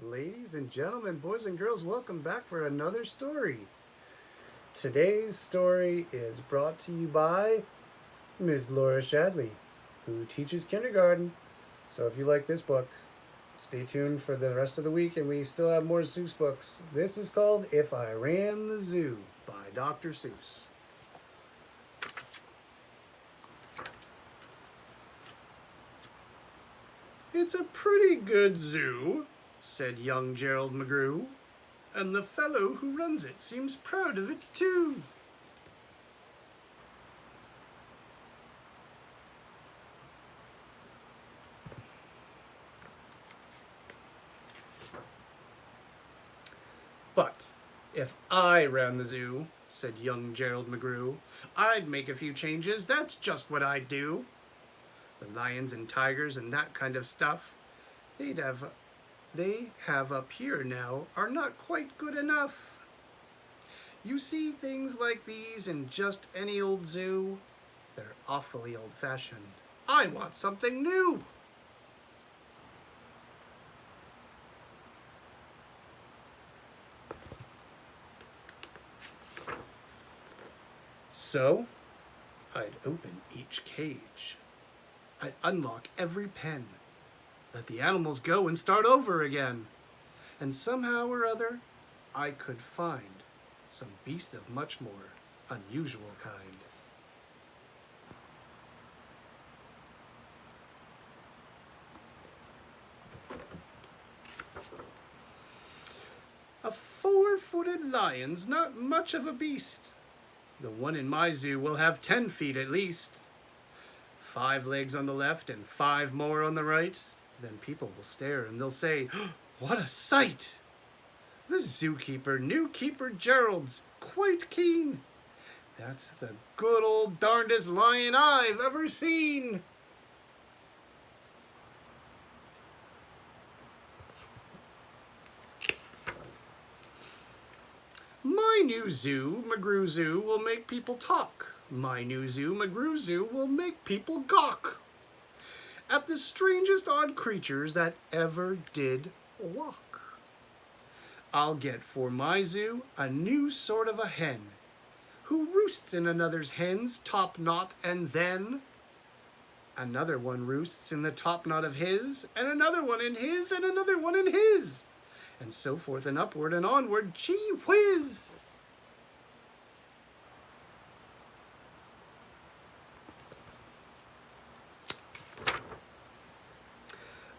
Ladies and gentlemen, boys and girls, welcome back for another story. Today's story is brought to you by Ms. Laura Shadley, who teaches kindergarten. So if you like this book, stay tuned for the rest of the week, and we still have more Seuss books. This is called If I Ran the Zoo by Dr. Seuss. It's a pretty good zoo, said young Gerald McGrew, and the fellow who runs it seems proud of it too. But if I ran the zoo, said young Gerald McGrew, I'd make a few changes. That's just what I'd do. The lions and tigers and that kind of stuff they have up here now are not quite good enough. You see things like these in just any old zoo? They're awfully old-fashioned. I want something new. So, I'd open each cage. I'd unlock every pen. Let the animals go and start over again. And somehow or other, I could find some beast of much more unusual kind. A 4-footed lion's not much of a beast. The one in my zoo will have 10 feet at least. 5 legs on the left and 5 more on the right. Then people will stare and they'll say, "What a sight! The zookeeper, new keeper Gerald's quite keen. That's the good old darndest lion I've ever seen." My new zoo, McGrew Zoo, will make people talk. My new zoo, McGrew Zoo, will make people gawk at the strangest odd creatures that ever did walk. I'll get for my zoo a new sort of a hen who roosts in another's hen's top knot, and then another one roosts in the top knot of his, and another one in his, and another one in his, and so forth and upward and onward. Gee whiz!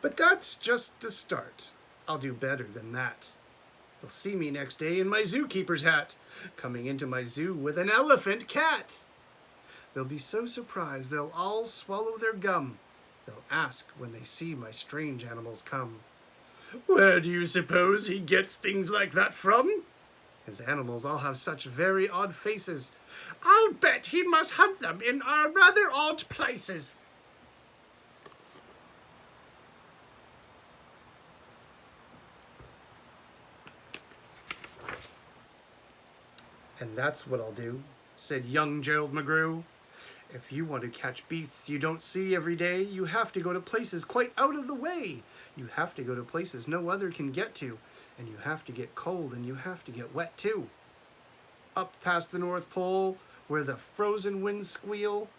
But that's just the start. I'll do better than that. They'll see me next day in my zookeeper's hat, coming into my zoo with an elephant cat. They'll be so surprised they'll all swallow their gum. They'll ask when they see my strange animals come, "Where do you suppose he gets things like that from?" His animals all have such very odd faces. "I'll bet he must hunt them in rather odd places." "And that's what I'll do," said young Gerald McGrew. "If you want to catch beasts you don't see every day, you have to go to places quite out of the way. You have to go to places no other can get to, and you have to get cold and you have to get wet too. Up past the North Pole, where the frozen winds squeal,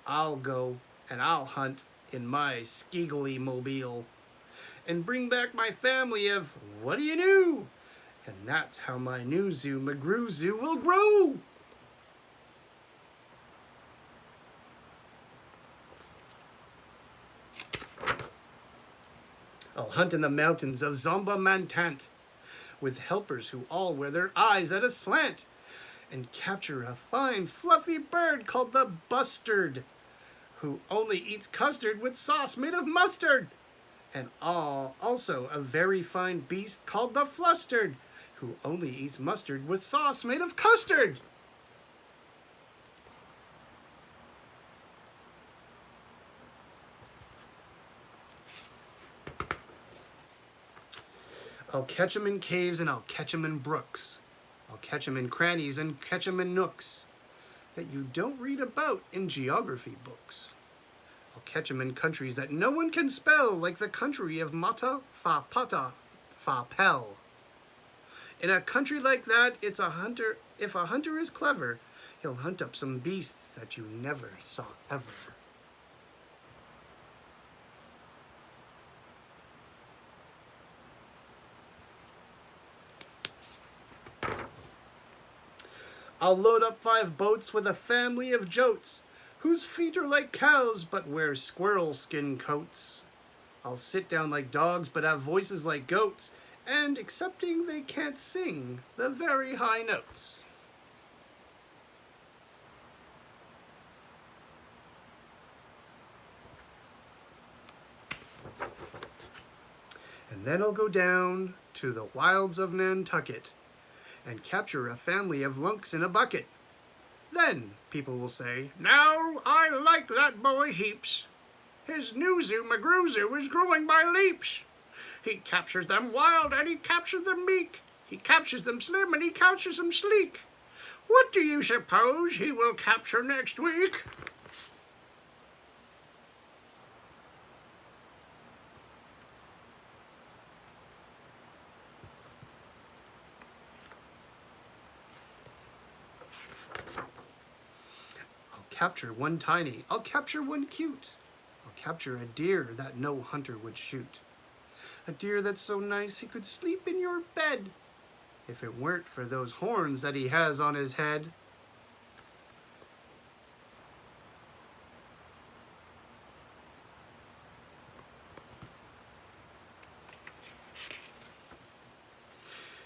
I'll go and I'll hunt in my skeegly mobile, and bring back my family of what do you know? And that's how my new zoo, McGrew Zoo, will grow." I'll hunt in the mountains of Zomba-Mantant with helpers who all wear their eyes at a slant, and capture a fine fluffy bird called the bustard, who only eats custard with sauce made of mustard, and also a very fine beast called the flustered, who only eats mustard with sauce made of custard. I'll catch 'em in caves and I'll catch 'em in brooks. I'll catch 'em in crannies and catch 'em in nooks that you don't read about in geography books. I'll catch 'em in countries that no one can spell, like the country of Mata, Fa, Pata, fa-pel. In a country like that, it's a hunter. If a hunter is clever, he'll hunt up some beasts that you never saw ever. I'll load up 5 boats with a family of jotes, whose feet are like cows but wear squirrel skin coats. I'll sit down like dogs but have voices like goats, and excepting they can't sing the very high notes. And then I'll go down to the wilds of Nantucket and capture a family of lunks in a bucket. Then people will say, "Now I like that boy heaps. His Newzoo McGrewzoo is growing by leaps. He captures them wild and he captures them meek. He captures them slim and he captures them sleek. What do you suppose he will capture next week?" Capture one tiny, I'll capture one cute. I'll capture a deer that no hunter would shoot. A deer that's so nice he could sleep in your bed, if it weren't for those horns that he has on his head.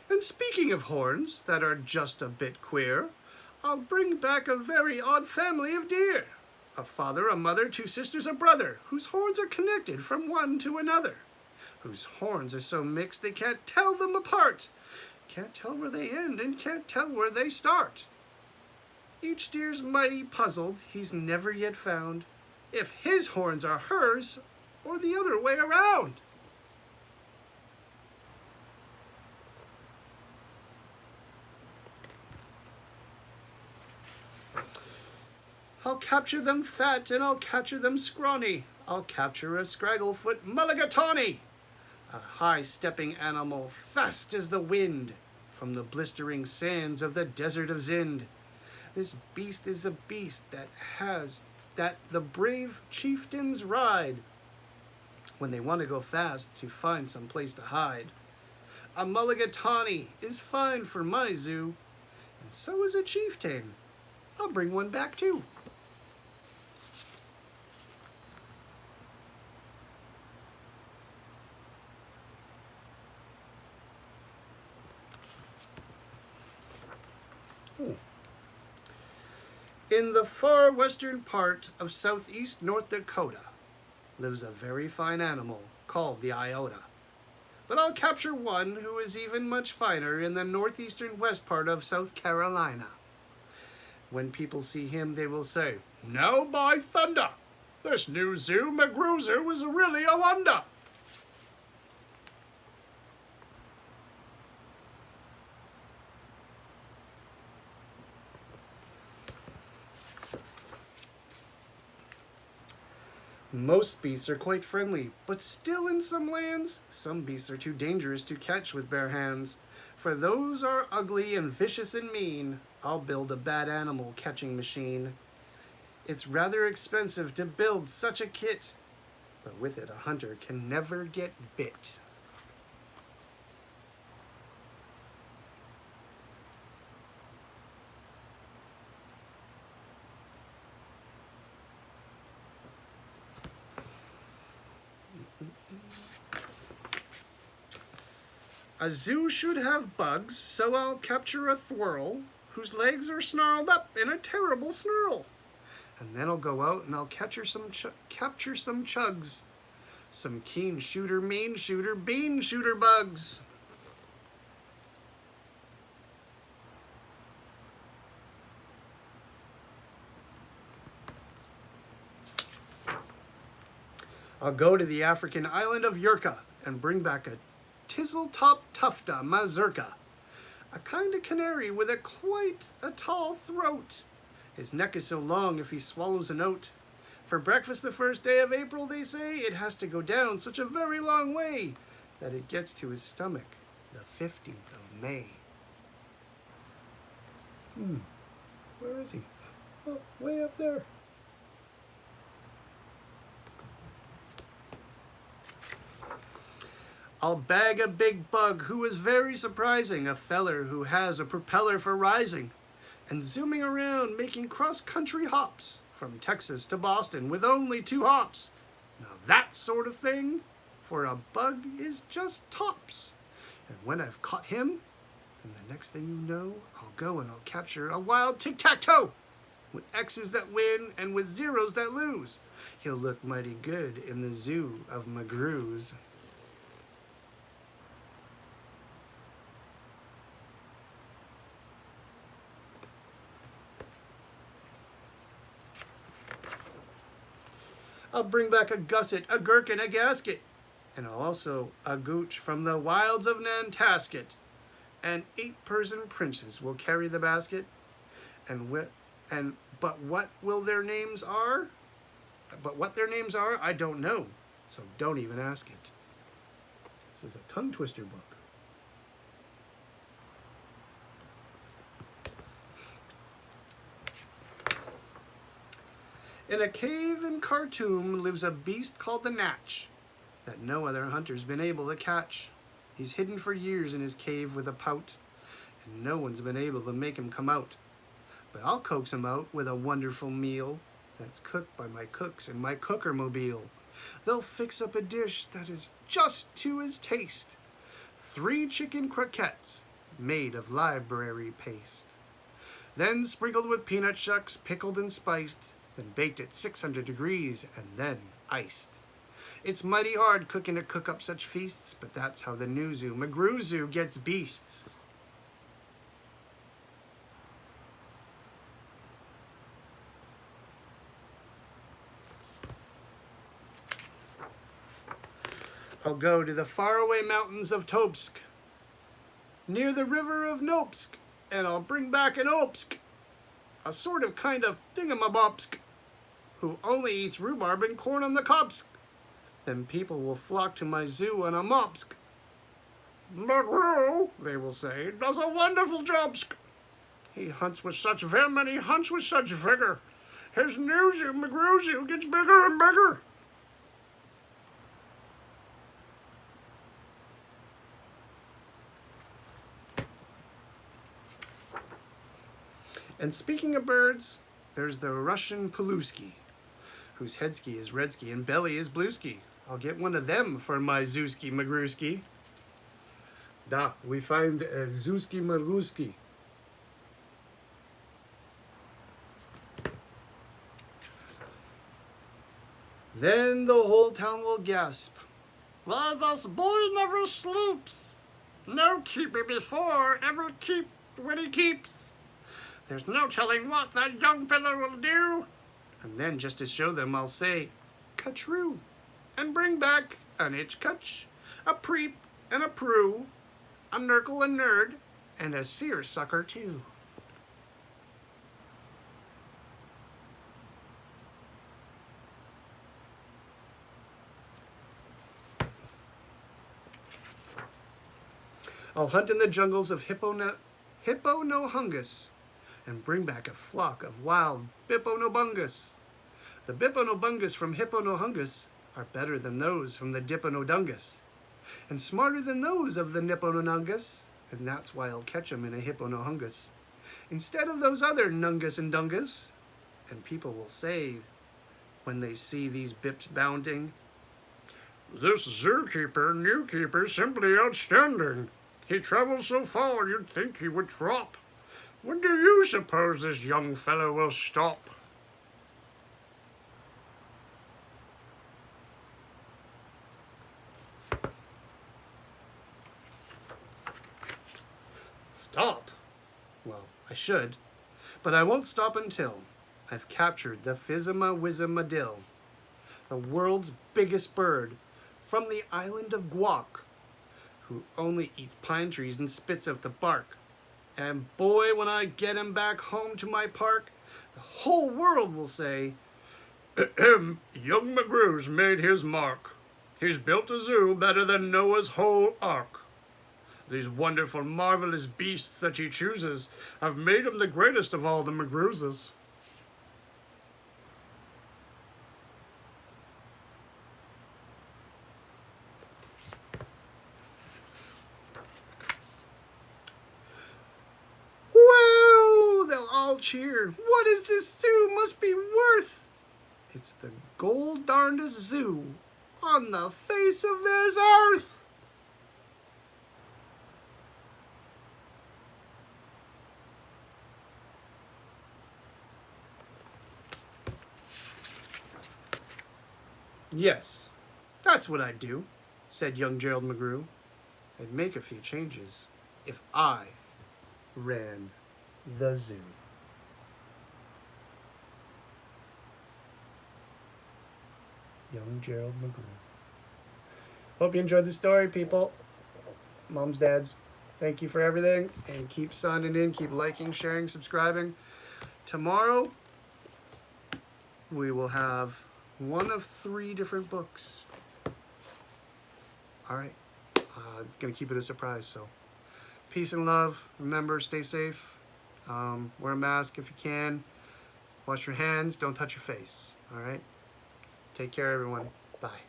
And speaking of horns that are just a bit queer, I'll bring back a very odd family of deer. A father, a mother, 2 sisters, a brother, whose horns are connected from one to another. Whose horns are so mixed they can't tell them apart. Can't tell where they end and can't tell where they start. Each deer's mighty puzzled, he's never yet found if his horns are hers or the other way around. I'll capture them fat and I'll capture them scrawny. I'll capture a scragglefoot mulligatawny, a high-stepping animal fast as the wind from the blistering sands of the desert of Zend. This beast is a beast that the brave chieftains ride when they want to go fast to find some place to hide. A mulligatawny is fine for my zoo, and so is a chieftain. I'll bring one back too. In the far western part of southeast North Dakota lives a very fine animal called the iota. But I'll capture one who is even much finer in the northeastern west part of South Carolina. When people see him, they will say, "Now by thunder, this Newzoo McGrewzoo is really a wonder." Most beasts are quite friendly, but still in some lands, some beasts are too dangerous to catch with bare hands. For those are ugly and vicious and mean, I'll build a bad animal catching machine. It's rather expensive to build such a kit, but with it a hunter can never get bit. A zoo should have bugs, so I'll capture a thwirl whose legs are snarled up in a terrible snarl. And then I'll go out and I'll capture some chugs, some keen shooter, mean shooter, bean shooter bugs. I'll go to the African island of Yurka and bring back a tizzle-top tufta mazurka, a kind of canary with quite a tall throat. His neck is so long if he swallows a note. For breakfast the first day of April, they say, it has to go down such a very long way that it gets to his stomach the 15th of May. Where is he? Oh, way up there. I'll bag a big bug who is very surprising, a feller who has a propeller for rising, and zooming around making cross-country hops from Texas to Boston with only 2 hops. Now that sort of thing for a bug is just tops. And when I've caught him, then the next thing you know, I'll go and I'll capture a wild tic-tac-toe with X's that win and with zeros that lose. He'll look mighty good in the zoo of McGrews. I'll bring back a gusset, a gherkin, a gasket, and also a gooch from the wilds of Nantasket. And 8-person princes will carry the basket, but what their names are, I don't know. So don't even ask it. This is a tongue twister book. In a cave in Khartoum lives a beast called the Natch that no other hunter's been able to catch. He's hidden for years in his cave with a pout, and no one's been able to make him come out. But I'll coax him out with a wonderful meal that's cooked by my cooks in my cooker-mobile. They'll fix up a dish that is just to his taste. 3 chicken croquettes made of library paste. Then sprinkled with peanut shucks, pickled and spiced, then baked at 600 degrees and then iced. It's mighty hard cooking to cook up such feasts, but that's how the new zoo, McGrew Zoo, gets beasts. I'll go to the faraway mountains of Tobsk, near the river of Nopsk, and I'll bring back an Obsk, a sort of kind of thingamabobsk, who only eats rhubarb and corn on the cobs. Then people will flock to my zoo on a mopsk. McGrew, they will say, does a wonderful jobsk. He hunts with such vim and he hunts with such vigor. His new zoo, McGrew Zoo, gets bigger and bigger. And speaking of birds, there's the Russian Palusky, whose headski is redsky and belly is bluesky. I'll get one of them for my Zewski Magrewski. Da, we find a Zewski Magrewski. Then the whole town will gasp. Why, this boy never sleeps. No keeper before ever keep when he keeps. There's no telling what that young fellow will do. And then just to show them, I'll say, "Ka-true," and bring back an itch-cutch, a preep and a prue, a nurgle and nerd, and a seersucker too. I'll hunt in the jungles of Hipponohungus and bring back a flock of wild Biponobungus. The Biponobungus from Hipponohungus are better than those from the Diponodungus, and smarter than those of the Nippononungus, and that's why I'll catch 'em in a Hipponohungus, instead of those other Nungus and Dungus. And people will say, when they see these bips bounding, "This zookeeper, new keeper, simply outstanding. He travels so far you'd think he would drop. When do you suppose this young fellow will stop?" Stop? Well, I should, but I won't stop until I've captured the Phizima-Wizzimadil, the world's biggest bird from the island of Guac, who only eats pine trees and spits out the bark. And boy, when I get him back home to my park, the whole world will say, "Young McGrew's made his mark. He's built a zoo better than Noah's whole ark." These wonderful, marvelous beasts that he chooses have made him the greatest of all the McGrewses. Whoa! They'll all cheer. What is this zoo must be worth? It's the gold darndest zoo on the face of this earth. Yes, that's what I'd do, said young Gerald McGrew. I'd make a few changes if I ran the zoo. Young Gerald McGrew. Hope you enjoyed the story, people. Moms, dads, thank you for everything. And keep signing in, keep liking, sharing, subscribing. Tomorrow, we will have one of 3 different books. All right. Gonna keep it a surprise, so peace and love. Remember, stay safe. Wear a mask if you can. Wash your hands. Don't touch your face. All right. Take care, everyone. Bye.